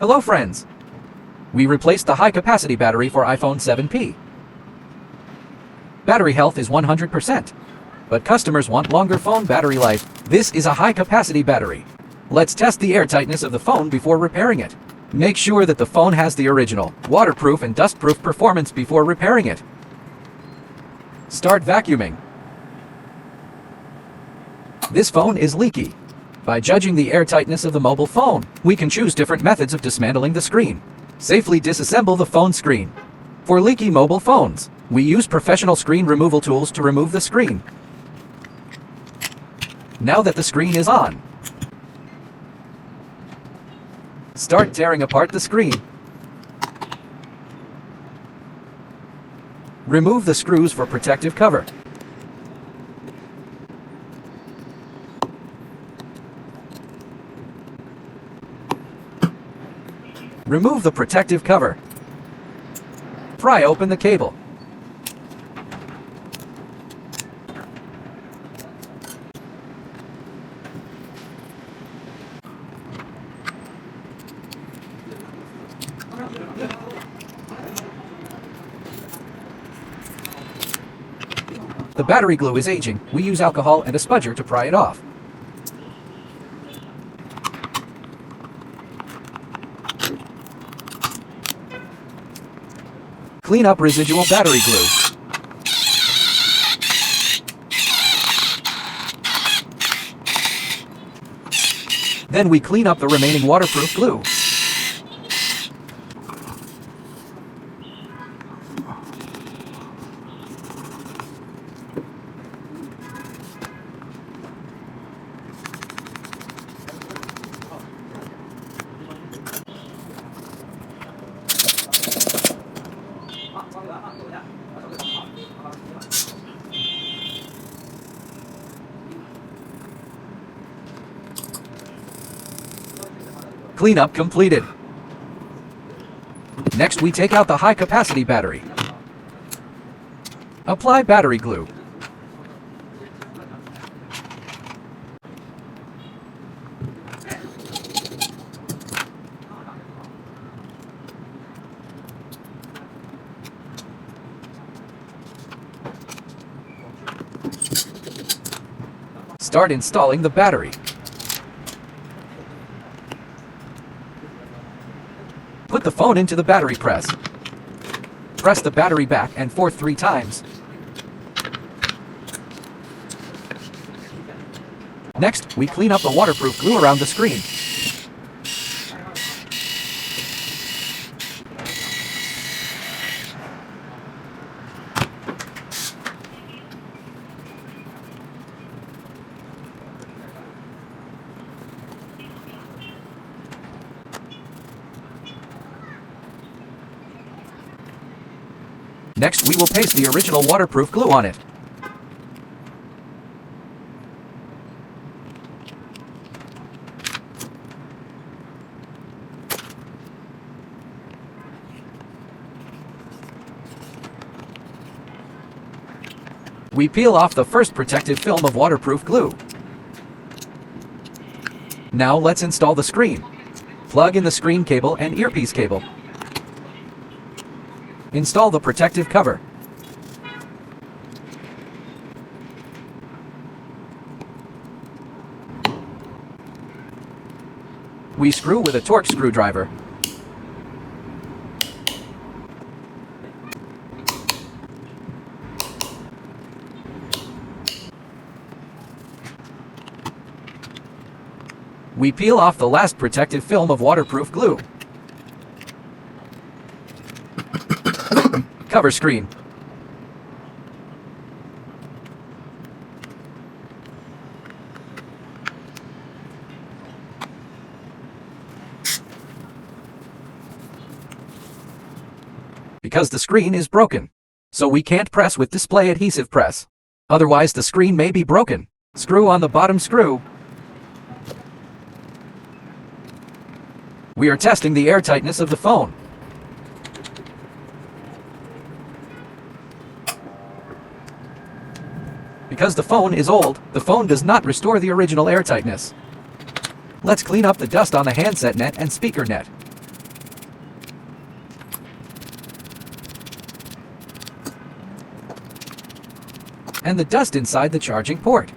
Hello friends! We replaced the high-capacity battery for iPhone 7P. Battery health is 100%, but customers want longer phone battery life. This is a high-capacity battery. Let's test the airtightness of the phone before repairing it. Make sure that the phone has the original, waterproof and dustproof performance before repairing it. Start vacuuming. This phone is leaky. By judging the airtightness of the mobile phone, we can choose different methods of dismantling the screen. Safely disassemble the phone screen. For leaky mobile phones, we use professional screen removal tools to remove the screen. Now that the screen is on, start tearing apart the screen. Remove the screws for protective cover. Remove the protective cover. Pry open the cable. The battery glue is aging. We use alcohol and a spudger to pry it off. Clean up residual battery glue. Then we clean up the remaining waterproof glue. Cleanup completed. Next, we take out the high-capacity battery. Apply battery glue. Start installing the battery. Put the phone into the battery press. Press the battery back and forth 3 times. Next, we clean up the waterproof glue around the screen. Next, we will paste the original waterproof glue on it. We peel off the first protective film of waterproof glue. Now let's install the screen. Plug in the screen cable and earpiece cable. Install the protective cover. We screw with a torque screwdriver. We peel off the last protective film of waterproof glue. Cover screen. Because the screen is broken, so we can't press with display adhesive press. Otherwise the screen may be broken. Screw on the bottom screw. We are testing the airtightness of the phone. Because the phone is old, the phone does not restore the original airtightness. Let's clean up the dust on the handset net and speaker net. and the dust inside the charging port.